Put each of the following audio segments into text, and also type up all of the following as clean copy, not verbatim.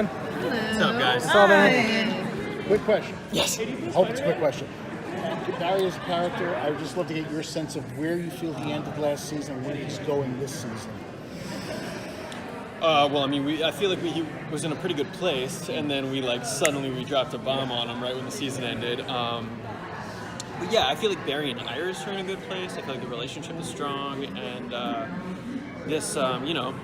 man. What's up, guys? What's up, man? Quick question. Yes. I hope it's a quick question. Barry as a character, I would just love to get your sense of where you feel he ended last season and where he's going this season. Well, I mean, I feel like he was in a pretty good place, and then we dropped a bomb on him right when the season ended. But yeah, I feel like Barry and Iris are in a good place. I feel like the relationship is strong, and this, they'll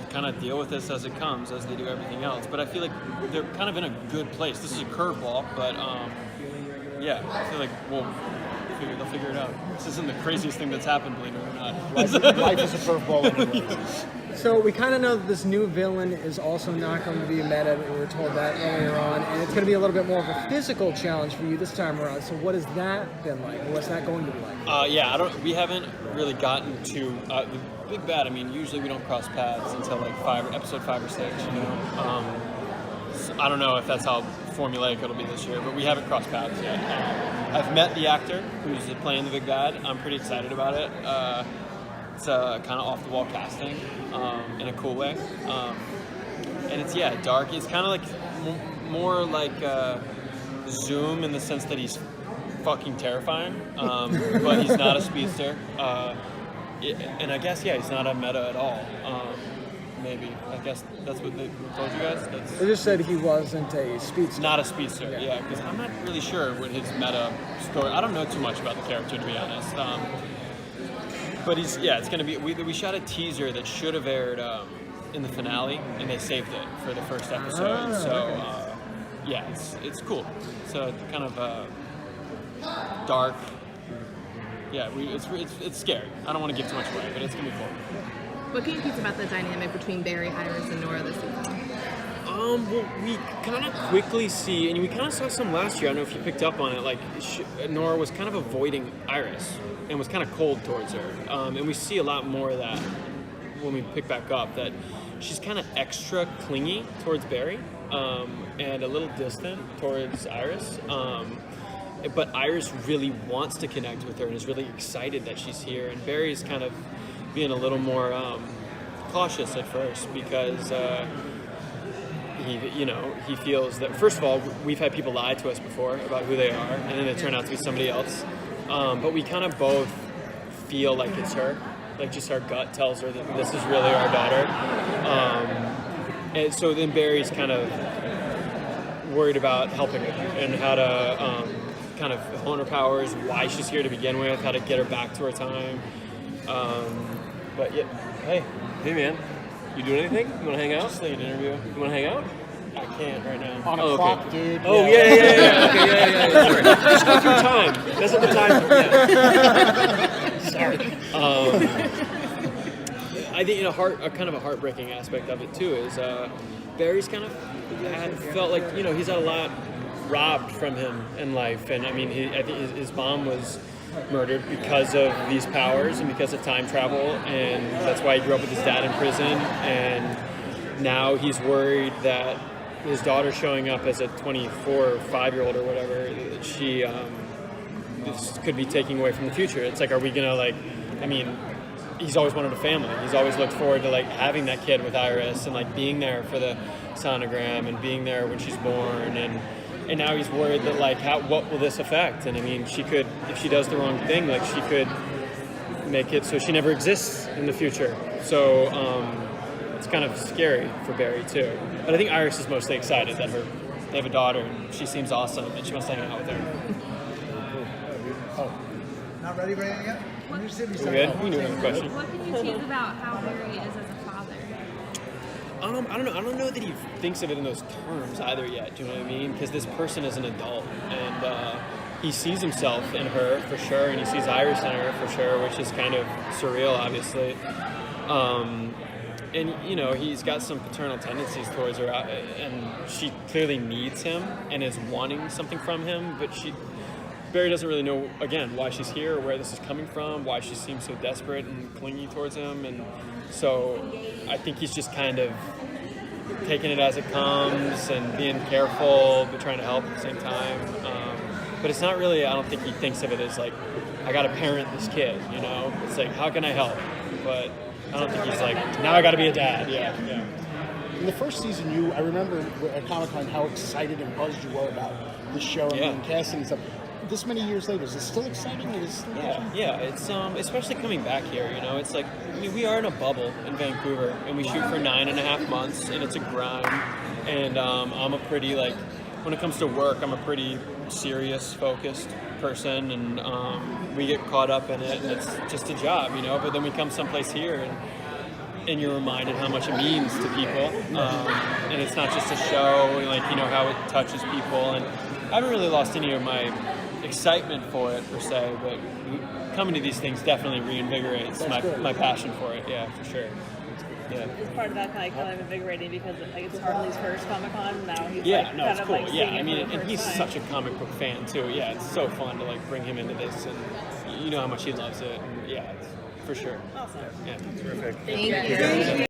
kind of deal with this as it comes, as they do everything else. But I feel like they're kind of in a good place. This is a curveball, but yeah, I feel like they'll figure it out. This isn't the craziest thing that's happened, believe it or not. Life is a curveball anyway. So we kind of know that this new villain is also not going to be meta. We were told that earlier on, and it's going to be a little bit more of a physical challenge for you this time around. So what has that been like? What's that going to be like? We haven't really gotten to the big bad. I mean, usually we don't cross paths until like episode 5 or 6. You know, so I don't know if that's how formulaic it'll be this year, but we haven't crossed paths yet. I've met the actor who's playing the big bad. I'm pretty excited about it. It's kind of off-the-wall casting in a cool way. And it's, dark. It's kind of like more like Zoom in the sense that he's fucking terrifying, but he's not a speedster. And I guess, he's not a meta at all. Maybe. I guess that's what they told you guys? They just said he wasn't a speedster. Not a speedster, because I'm not really sure what his meta story... I don't know too much about the character, to be honest. But it's going to be... We shot a teaser that should have aired in the finale, and they saved it for the first episode. It's cool. It's kind of dark. Yeah, it's scary. I don't want to give too much away, but it's going to be cool. What can you teach about the dynamic between Barry, Iris, and Nora this season? Well, we kind of quickly see, and we kind of saw some last year. I don't know if you picked up on it. Like Nora was kind of avoiding Iris and was kind of cold towards her, and we see a lot more of that when we pick back up. That she's kind of extra clingy towards Barry, and a little distant towards Iris. But Iris really wants to connect with her and is really excited that she's here. And Barry's kind of being a little more cautious at first because he feels that, first of all, we've had people lie to us before about who they are, and then they turn out to be somebody else. But we kind of both feel like it's her, like just our gut tells her that this is really our daughter. And so then Barry's kind of worried about helping her and how to kind of hone her powers, why she's here to begin with, how to get her back to her time. But yeah, hey man, you doing anything? You want to hang out? Just like an interview. You want to hang out? I can't right now. On a clock, dude. Oh, yeah. Okay, yeah. Sorry. Just go through time. That's not the time. Sorry. I think a kind of a heartbreaking aspect of it too is Barry's kind of felt like he's had a lot robbed from him in life, and I mean I think his mom was murdered because of these powers and because of time travel, and that's why he grew up with his dad in prison, and now he's worried that his daughter showing up as a 24 or 5-year-old or whatever, she this could be taking away from the future. It's like, are we gonna he's always wanted a family. He's always looked forward to having that kid with Iris and being there for the sonogram and being there when she's born, and now he's worried that what will this affect? And I mean, she could, if she does the wrong thing, she could make it so she never exists in the future. So it's kind of scary for Barry too. But I think Iris is mostly excited that they have a daughter and she seems awesome and she wants to hang out with her. Not ready yet? We good? We can do another question. What can you tease about how Barry is as a father? I don't know. I don't know that he thinks of it in those terms either yet. Do you know what I mean? Because this person is an adult, and he sees himself in her for sure, and he sees Iris in her for sure, which is kind of surreal, obviously. And he's got some paternal tendencies towards her, and she clearly needs him and is wanting something from him, but Barry doesn't really know, again, why she's here, or where this is coming from, why she seems so desperate and clingy towards him. And so I think he's just kind of taking it as it comes and being careful, but trying to help at the same time. But it's not really, I don't think he thinks of it as I got to parent this kid, It's how can I help? But I don't think he's now I got to be a dad. Yeah. In the first season, I remember at Comic-Con how excited and buzzed you were about the show and casting and stuff. This many years later, is it still exciting? Yeah. It's especially coming back here. You know, it's like we are in a bubble in Vancouver, and we shoot for 9.5 months, and it's a grind. And I'm a pretty when it comes to work, I'm a pretty serious, focused person, and we get caught up in it, and it's just a job, you know. But then we come someplace here, and you're reminded how much it means to people, and it's not just a show, how it touches people. And I haven't really lost any of my excitement for it per se, but coming to these things definitely reinvigorates my passion for it. Yeah, for sure. Yeah. Is part of that kind of invigorating because it's Harley's first Comic-Con now? He's it's cool. And he's such a comic book fan too. Yeah, it's so fun to bring him into this, and you know how much he loves it. And, yeah, it's, for sure. Awesome. Yeah, terrific. Thank you.